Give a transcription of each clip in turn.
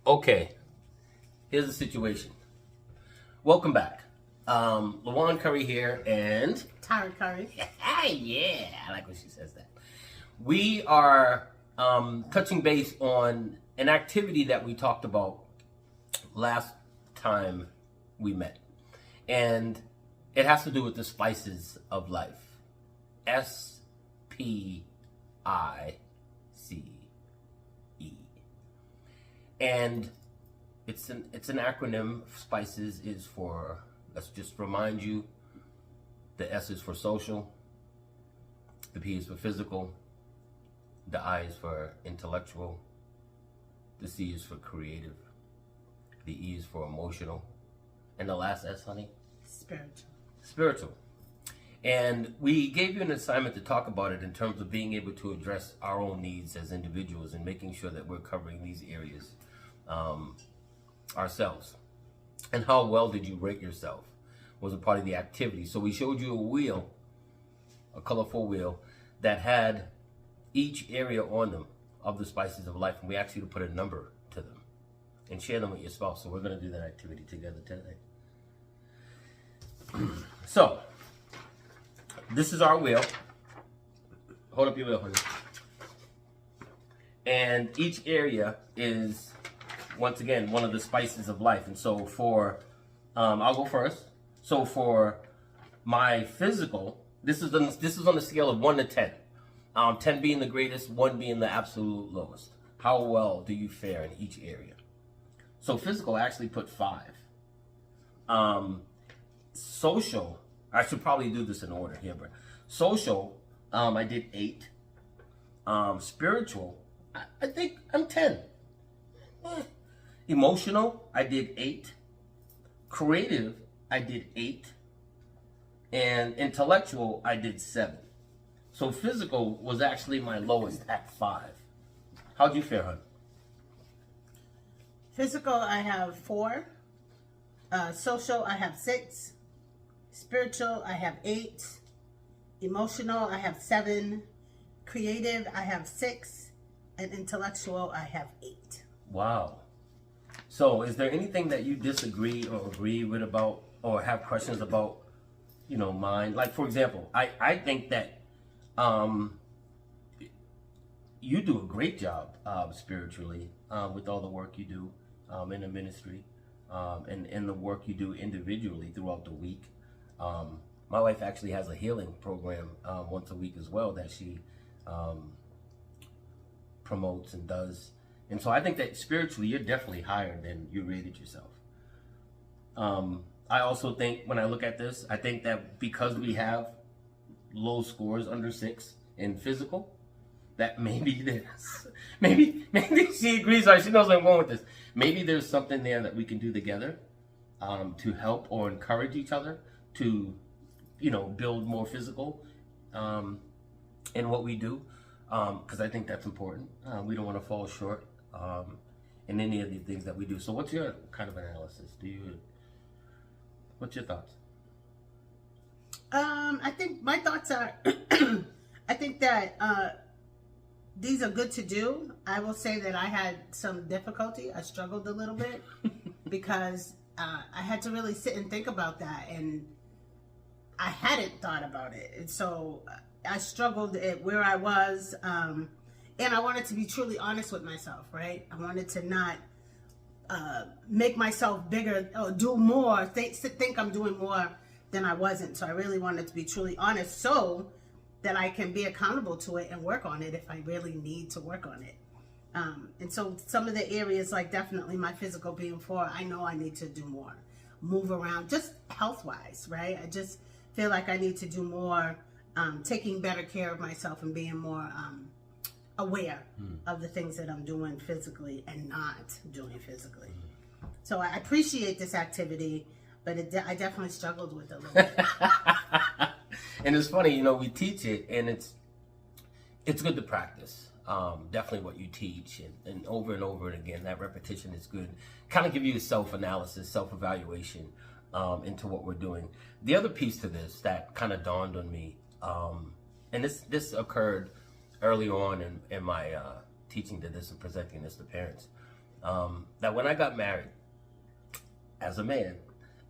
Okay, here's the situation. Welcome back. LaJuan Curry here, and Tara Curry. yeah, I like when she says that. We are touching base on an activity that we talked about last time we met, and it has to do with the spices of life. SPICE. And it's an acronym. SPICES is for, let's just remind you, the S is for social, the P is for physical, the I is for intellectual, the C is for creative, the E is for emotional, and the last S, honey? Spiritual. And we gave you an assignment to talk about it in terms of being able to address our own needs as individuals and making sure that we're covering these areas ourselves. And how well did you rate yourself was a part of the activity. So we showed you a wheel, a colorful wheel, that had each area on them of the spices of life. And we asked you to put a number to them and share them with your spouse. So we're going to do that activity together today. So, this is our wheel. Hold up your wheel, honey. And each area is, once again, one of the spices of life. And so for, I'll go first. So for my physical, this is on a scale of 1 to 10. 10 being the greatest, 1 being the absolute lowest. How well do you fare in each area? So physical, I actually put 5. Social, I should probably do this in order here, but social, I did 8. Spiritual, I think I'm 10. Emotional, I did 8. Creative, I did 8. And intellectual, I did 7. So physical was actually my lowest at 5. How'd you fare, hon? Physical, I have 4. Social, I have 6. Spiritual, I have 8. Emotional, I have 7. Creative, I have 6. And intellectual, I have 8. Wow. So is there anything that you disagree or agree with about, or have questions about, mine? Like, for example, I think that you do a great job spiritually with all the work you do in the ministry and in the work you do individually throughout the week. My wife actually has a healing program once a week as well that she promotes and does. And so I think that spiritually you're definitely higher than you rated yourself. I also think when I look at this, I think that because we have low scores under 6 in physical, that maybe there's, maybe she agrees, or she knows where I'm going with this. Maybe there's something there that we can do together to help or encourage each other to, build more physical in what we do, because I think that's important. We don't want to fall short in any of the things that we do. So what's your kind of analysis? What's your thoughts? I think my thoughts are, I think that these are good to do. I will say that I had some difficulty. I struggled a little bit because I had to really sit and think about that, and I hadn't thought about it. And so I struggled at where I was, and I wanted to be truly honest with myself, right? I wanted to not make myself bigger or do more, think I'm doing more than I wasn't. So I really wanted to be truly honest so that I can be accountable to it and work on it if I really need to work on it. And so some of the areas, like definitely my physical being 4, I know I need to do more. Move around, just health-wise, right? I just feel like I need to do more, taking better care of myself and being more aware of the things that I'm doing physically and not doing physically. So I appreciate this activity, but I definitely struggled with it a little bit. And it's funny, we teach it, and it's good to practice. Definitely what you teach, and over again, that repetition is good. Kind of give you a self-analysis, self-evaluation into what we're doing. The other piece to this that kind of dawned on me, and this occurred early on in my teaching to this and presenting this to parents, that when I got married, as a man,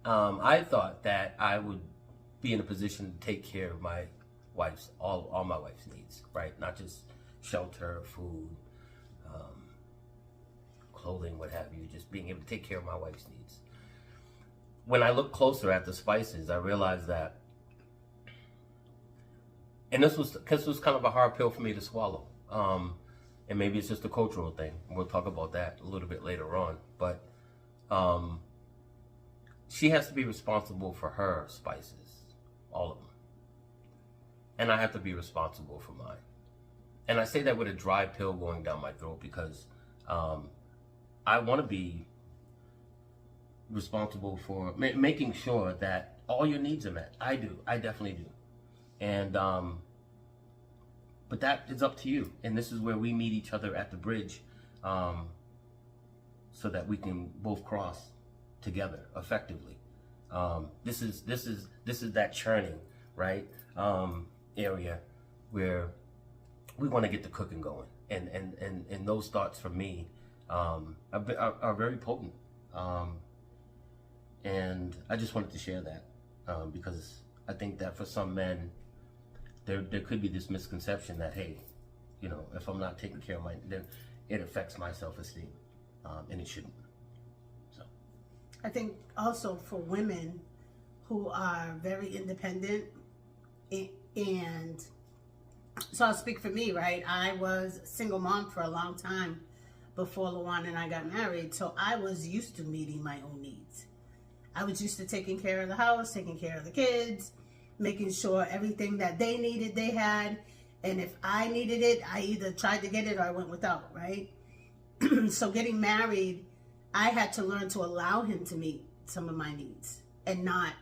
I thought that I would be in a position to take care of my wife's, all my wife's needs, right? Not just shelter, food, clothing, what have you, just being able to take care of my wife's needs. When I look closer at the spices, I realized that, and this was kind of a hard pill for me to swallow. And maybe it's just a cultural thing. We'll talk about that a little bit later on. But she has to be responsible for her spices, all of them. And I have to be responsible for mine. And I say that with a dry pill going down my throat because I want to be responsible for making sure that all your needs are met. I do. I definitely do. And but that is up to you. And this is where we meet each other at the bridge, so that we can both cross together effectively. This is that churning, right? Area where we want to get the cooking going, and those thoughts for me are very potent. And I just wanted to share that because I think that for some men, there could be this misconception that, hey, you know, if I'm not taking care of then it affects my self-esteem, and it shouldn't. So I think also for women who are very independent, and so I'll speak for me, right? I was a single mom for a long time before Luan and I got married, so I was used to meeting my own needs. I was used to taking care of the house, taking care of the kids, making sure everything that they needed, they had. And if I needed it, I either tried to get it or I went without, right? So getting married, I had to learn to allow him to meet some of my needs and not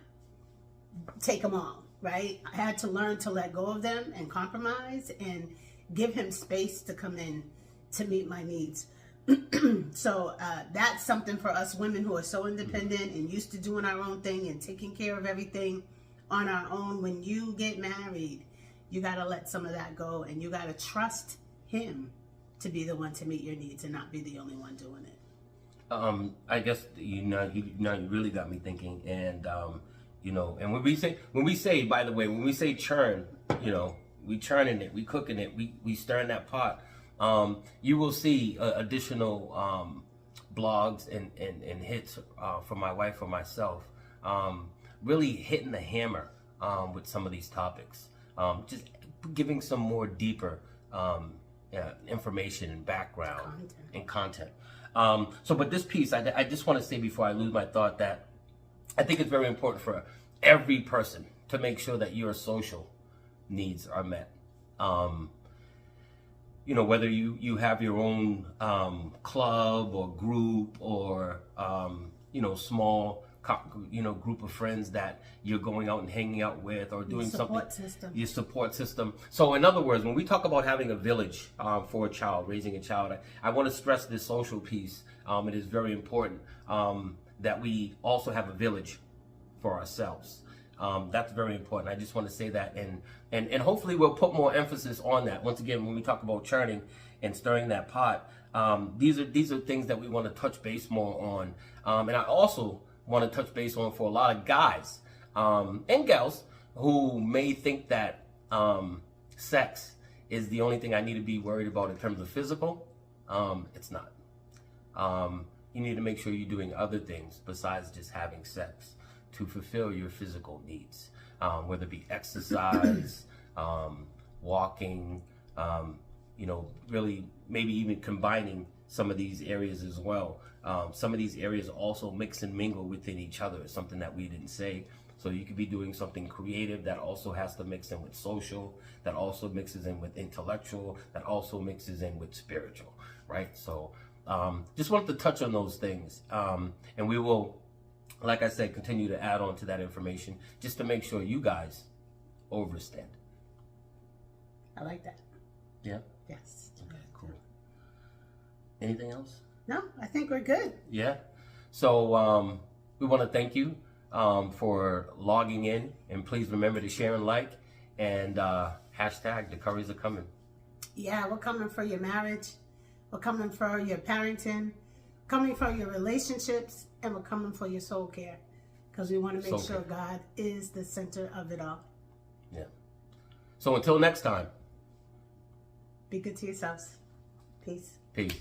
take them all, right? I had to learn to let go of them and compromise and give him space to come in to meet my needs. So that's something for us women who are so independent and used to doing our own thing and taking care of everything on our own. When you get married, you got to let some of that go, and you got to trust him to be the one to meet your needs and not be the only one doing it. I guess you really got me thinking, and you know, and when we say, by the way, when we say churn, you know, we churning it, we cooking it, we stirring that pot. You will see additional blogs and hits from my wife or myself, really hitting the hammer with some of these topics, just giving some more deeper information and background and content. But this piece, I just want to say before I lose my thought that I think it's very important for every person to make sure that your social needs are met. You know, whether you have your own club or group or you know, small group of friends that you're going out and hanging out with or doing your support system. So in other words, when we talk about having a village for a child, raising a child, I want to stress this social piece. It is very important that we also have a village for ourselves. That's very important. I just want to say that, and hopefully we'll put more emphasis on that. Once again, when we talk about churning and stirring that pot, these are things that we want to touch base more on. And I also want to touch base on for a lot of guys and gals who may think that sex is the only thing I need to be worried about in terms of physical. It's not. You need to make sure you're doing other things besides just having sex to fulfill your physical needs, whether it be exercise, walking, you know, really maybe even combining some of these areas as well. Some of these areas also mix and mingle within each other. It's something that we didn't say. So you could be doing something creative that also has to mix in with social, that also mixes in with intellectual, that also mixes in with spiritual, right? So just wanted to touch on those things. And we will, like I said, continue to add on to that information just to make sure you guys overstand. I like that. Yeah? Yes. Okay, cool. Anything else? No, I think we're good. Yeah. So we want to thank you for logging in, and please remember to share and like, and hashtag the curries are coming. Yeah, we're coming for your marriage. We're coming for your parenting. coming for your relationships, and we're coming for your soul care. Because we want to make sure God is the center of it all. Yeah. So until next time. Be good to yourselves. Peace. Peace.